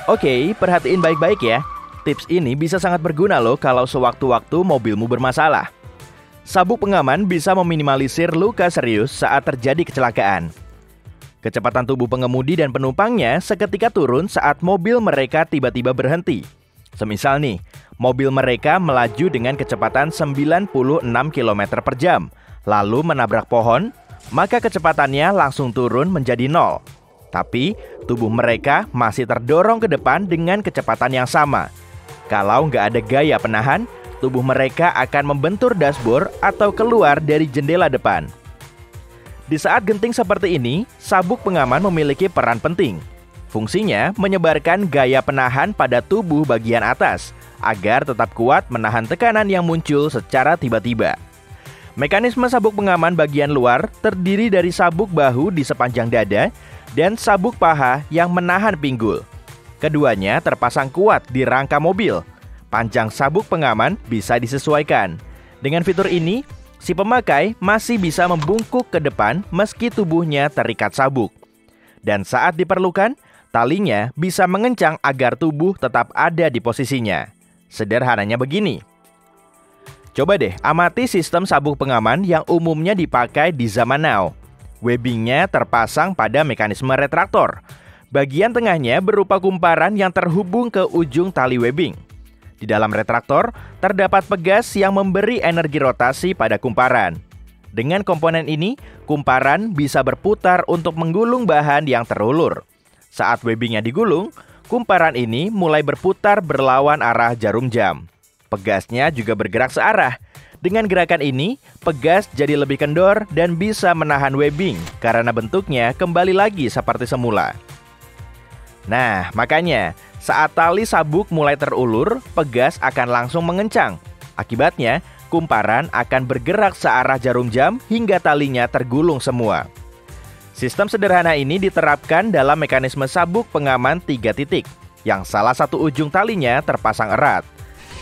Oke, perhatiin baik-baik ya. Tips ini bisa sangat berguna loh kalau sewaktu-waktu mobilmu bermasalah. Sabuk pengaman bisa meminimalisir luka serius saat terjadi kecelakaan. Kecepatan tubuh pengemudi dan penumpangnya seketika turun saat mobil mereka tiba-tiba berhenti. Semisal nih, mobil mereka melaju dengan kecepatan 96 km per jam, lalu menabrak pohon, maka kecepatannya langsung turun menjadi 0. Tapi, tubuh mereka masih terdorong ke depan dengan kecepatan yang sama. Kalau nggak ada gaya penahan, tubuh mereka akan membentur dashboard atau keluar dari jendela depan. Di saat genting seperti ini, sabuk pengaman memiliki peran penting. Fungsinya menyebarkan gaya penahan pada tubuh bagian atas, agar tetap kuat menahan tekanan yang muncul secara tiba-tiba. Mekanisme sabuk pengaman bagian luar terdiri dari sabuk bahu di sepanjang dada dan sabuk paha yang menahan pinggul. Keduanya terpasang kuat di rangka mobil. Panjang sabuk pengaman bisa disesuaikan. Dengan fitur ini, si pemakai masih bisa membungkuk ke depan meski tubuhnya terikat sabuk. Dan saat diperlukan, talinya bisa mengencang agar tubuh tetap ada di posisinya. Sederhananya begini. Coba deh amati sistem sabuk pengaman yang umumnya dipakai di zaman now. Webbingnya terpasang pada mekanisme retraktor. Bagian tengahnya berupa kumparan yang terhubung ke ujung tali webbing. Di dalam retraktor, terdapat pegas yang memberi energi rotasi pada kumparan. Dengan komponen ini, kumparan bisa berputar untuk menggulung bahan yang terulur. Saat webbingnya digulung, kumparan ini mulai berputar berlawan arah jarum jam. Pegasnya juga bergerak searah. Dengan gerakan ini, pegas jadi lebih kendor dan bisa menahan webbing karena bentuknya kembali lagi seperti semula. Nah, makanya saat tali sabuk mulai terulur, pegas akan langsung mengencang. Akibatnya, kumparan akan bergerak searah jarum jam hingga talinya tergulung semua. Sistem sederhana ini diterapkan dalam mekanisme sabuk pengaman 3 titik, yang salah satu ujung talinya terpasang erat.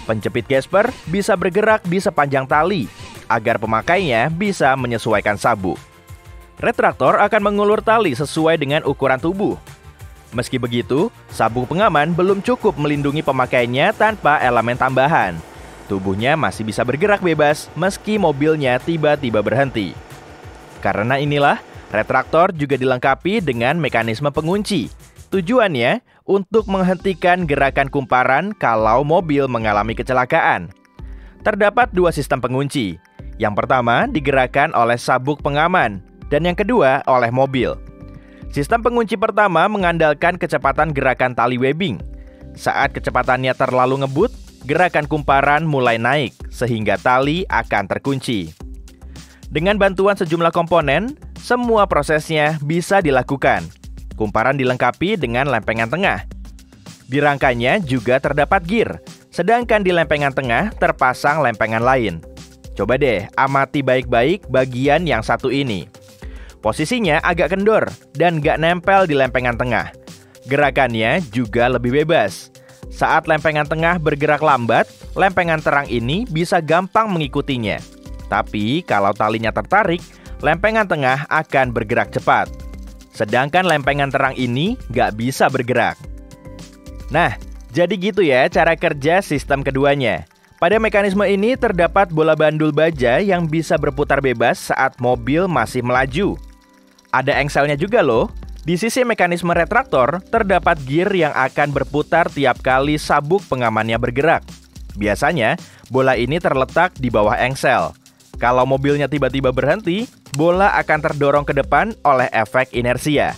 Penjepit gesper bisa bergerak di sepanjang tali, agar pemakainya bisa menyesuaikan sabuk. Retraktor akan mengulur tali sesuai dengan ukuran tubuh. Meski begitu, sabuk pengaman belum cukup melindungi pemakainya tanpa elemen tambahan. Tubuhnya masih bisa bergerak bebas meski mobilnya tiba-tiba berhenti. Karena inilah, retraktor juga dilengkapi dengan mekanisme pengunci. Tujuannya untuk menghentikan gerakan kumparan kalau mobil mengalami kecelakaan. Terdapat 2 sistem pengunci. Yang pertama digerakkan oleh sabuk pengaman dan yang kedua oleh mobil. Sistem pengunci pertama mengandalkan kecepatan gerakan tali webbing. Saat kecepatannya terlalu ngebut, gerakan kumparan mulai naik sehingga tali akan terkunci. Dengan bantuan sejumlah komponen, semua prosesnya bisa dilakukan. Kumparan dilengkapi dengan lempengan tengah. Di rangkanya juga terdapat gear, sedangkan di lempengan tengah terpasang lempengan lain. Coba deh amati baik-baik bagian yang satu ini. Posisinya agak kendor dan gak nempel di lempengan tengah. Gerakannya juga lebih bebas. Saat lempengan tengah bergerak lambat, lempengan terang ini bisa gampang mengikutinya. Tapi kalau talinya tertarik, lempengan tengah akan bergerak cepat. Sedangkan lempengan terang ini nggak bisa bergerak. Nah, jadi gitu ya cara kerja sistem keduanya. Pada mekanisme ini terdapat bola bandul baja yang bisa berputar bebas saat mobil masih melaju. Ada engselnya juga loh. Di sisi mekanisme retraktor, terdapat gear yang akan berputar tiap kali sabuk pengamannya bergerak. Biasanya, bola ini terletak di bawah engsel. Kalau mobilnya tiba-tiba berhenti, bola akan terdorong ke depan oleh efek inersia.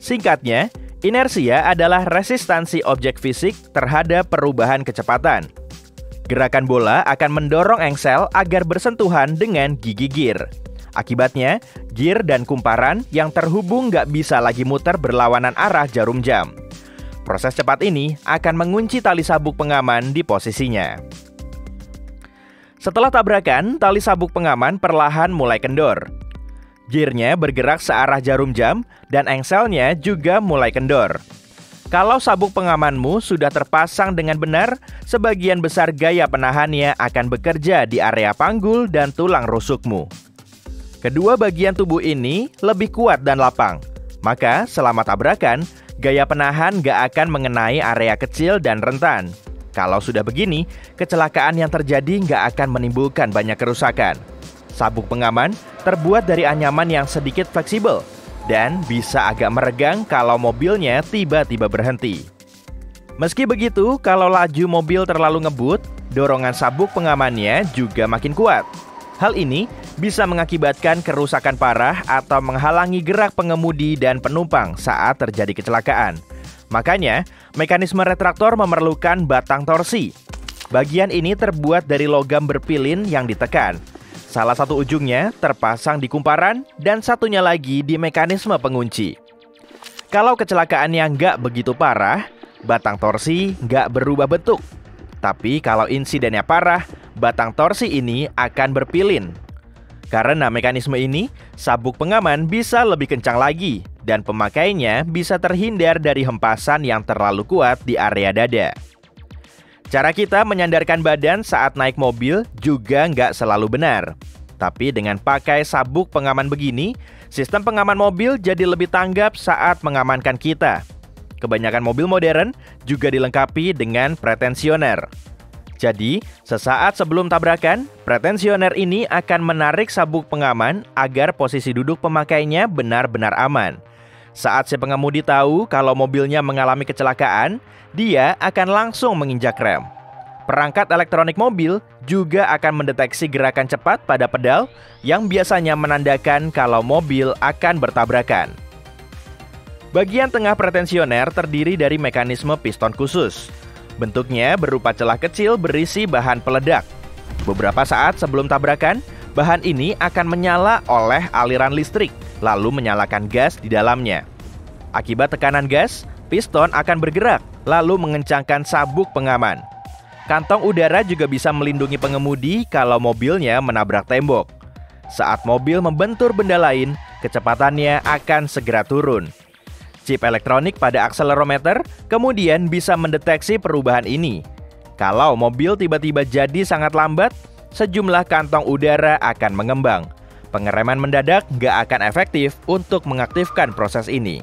Singkatnya, inersia adalah resistansi objek fisik terhadap perubahan kecepatan. Gerakan bola akan mendorong engsel agar bersentuhan dengan gigi gear. Akibatnya, gear dan kumparan yang terhubung nggak bisa lagi muter berlawanan arah jarum jam. Proses cepat ini akan mengunci tali sabuk pengaman di posisinya. Setelah tabrakan, tali sabuk pengaman perlahan mulai kendor. Gearnya bergerak searah jarum jam dan engselnya juga mulai kendor. Kalau sabuk pengamanmu sudah terpasang dengan benar, sebagian besar gaya penahannya akan bekerja di area panggul dan tulang rusukmu. Kedua bagian tubuh ini lebih kuat dan lapang. Maka selama tabrakan, Gaya penahan nggak akan mengenai area kecil dan rentan. Kalau sudah begini, kecelakaan yang terjadi nggak akan menimbulkan banyak kerusakan. Sabuk pengaman terbuat dari anyaman yang sedikit fleksibel dan bisa agak meregang kalau mobilnya tiba-tiba berhenti. Meski begitu, kalau laju mobil terlalu ngebut, dorongan sabuk pengamannya juga makin kuat. Hal ini bisa mengakibatkan kerusakan parah atau menghalangi gerak pengemudi dan penumpang saat terjadi kecelakaan. Makanya, mekanisme retraktor memerlukan batang torsi. Bagian ini terbuat dari logam berpilin yang ditekan. Salah satu ujungnya terpasang di kumparan dan satunya lagi di mekanisme pengunci. Kalau kecelakaannya nggak begitu parah, batang torsi nggak berubah bentuk. Tapi kalau insidennya parah, batang torsi ini akan berpilin. Karena mekanisme ini, sabuk pengaman bisa lebih kencang lagi dan pemakainya bisa terhindar dari hempasan yang terlalu kuat di area dada. Cara kita menyandarkan badan saat naik mobil juga nggak selalu benar. Tapi dengan pakai sabuk pengaman begini, sistem pengaman mobil jadi lebih tanggap saat mengamankan kita. Kebanyakan mobil modern juga dilengkapi dengan pretensioner. Jadi, sesaat sebelum tabrakan, pretensioner ini akan menarik sabuk pengaman agar posisi duduk pemakainya benar-benar aman. Saat si pengemudi tahu kalau mobilnya mengalami kecelakaan, dia akan langsung menginjak rem. Perangkat elektronik mobil juga akan mendeteksi gerakan cepat pada pedal yang biasanya menandakan kalau mobil akan bertabrakan. Bagian tengah pretensioner terdiri dari mekanisme piston khusus. Bentuknya berupa celah kecil berisi bahan peledak. Beberapa saat sebelum tabrakan, bahan ini akan menyala oleh aliran listrik, lalu menyalakan gas di dalamnya. Akibat tekanan gas, piston akan bergerak, lalu mengencangkan sabuk pengaman. Kantong udara juga bisa melindungi pengemudi kalau mobilnya menabrak tembok. Saat mobil membentur benda lain, kecepatannya akan segera turun. Chip elektronik pada akselerometer kemudian bisa mendeteksi perubahan ini. Kalau mobil tiba-tiba jadi sangat lambat, sejumlah kantong udara akan mengembang. Pengereman mendadak nggak akan efektif untuk mengaktifkan proses ini.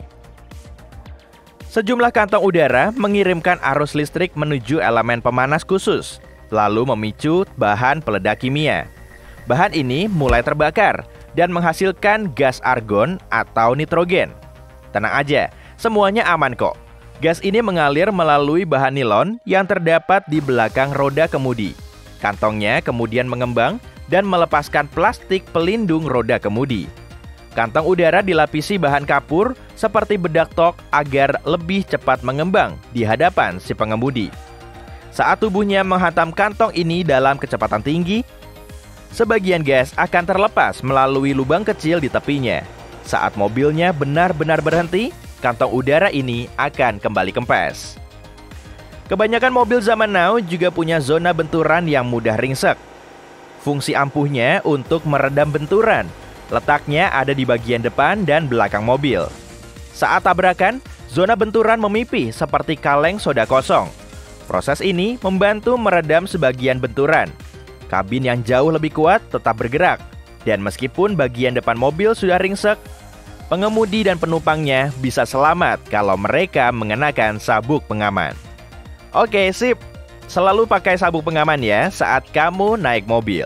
Sejumlah kantong udara mengirimkan arus listrik menuju elemen pemanas khusus, lalu memicu bahan peledak kimia. Bahan ini mulai terbakar dan menghasilkan gas argon atau nitrogen. Tenang aja, semuanya aman kok. Gas ini mengalir melalui bahan nilon yang terdapat di belakang roda kemudi. Kantongnya kemudian mengembang dan melepaskan plastik pelindung roda kemudi. Kantong udara dilapisi bahan kapur seperti bedak tok agar lebih cepat mengembang di hadapan si pengemudi. Saat tubuhnya menghantam kantong ini dalam kecepatan tinggi, sebagian gas akan terlepas melalui lubang kecil di tepinya. Saat mobilnya benar-benar berhenti, kantong udara ini akan kembali kempes. Kebanyakan mobil zaman now juga punya zona benturan yang mudah ringsek. Fungsi ampuhnya untuk meredam benturan. Letaknya ada di bagian depan dan belakang mobil. Saat tabrakan, zona benturan memipih seperti kaleng soda kosong. Proses ini membantu meredam sebagian benturan. Kabin yang jauh lebih kuat tetap bergerak. Dan meskipun bagian depan mobil sudah ringsek, pengemudi dan penumpangnya bisa selamat kalau mereka mengenakan sabuk pengaman. Oke, sip. Selalu pakai sabuk pengaman ya saat kamu naik mobil.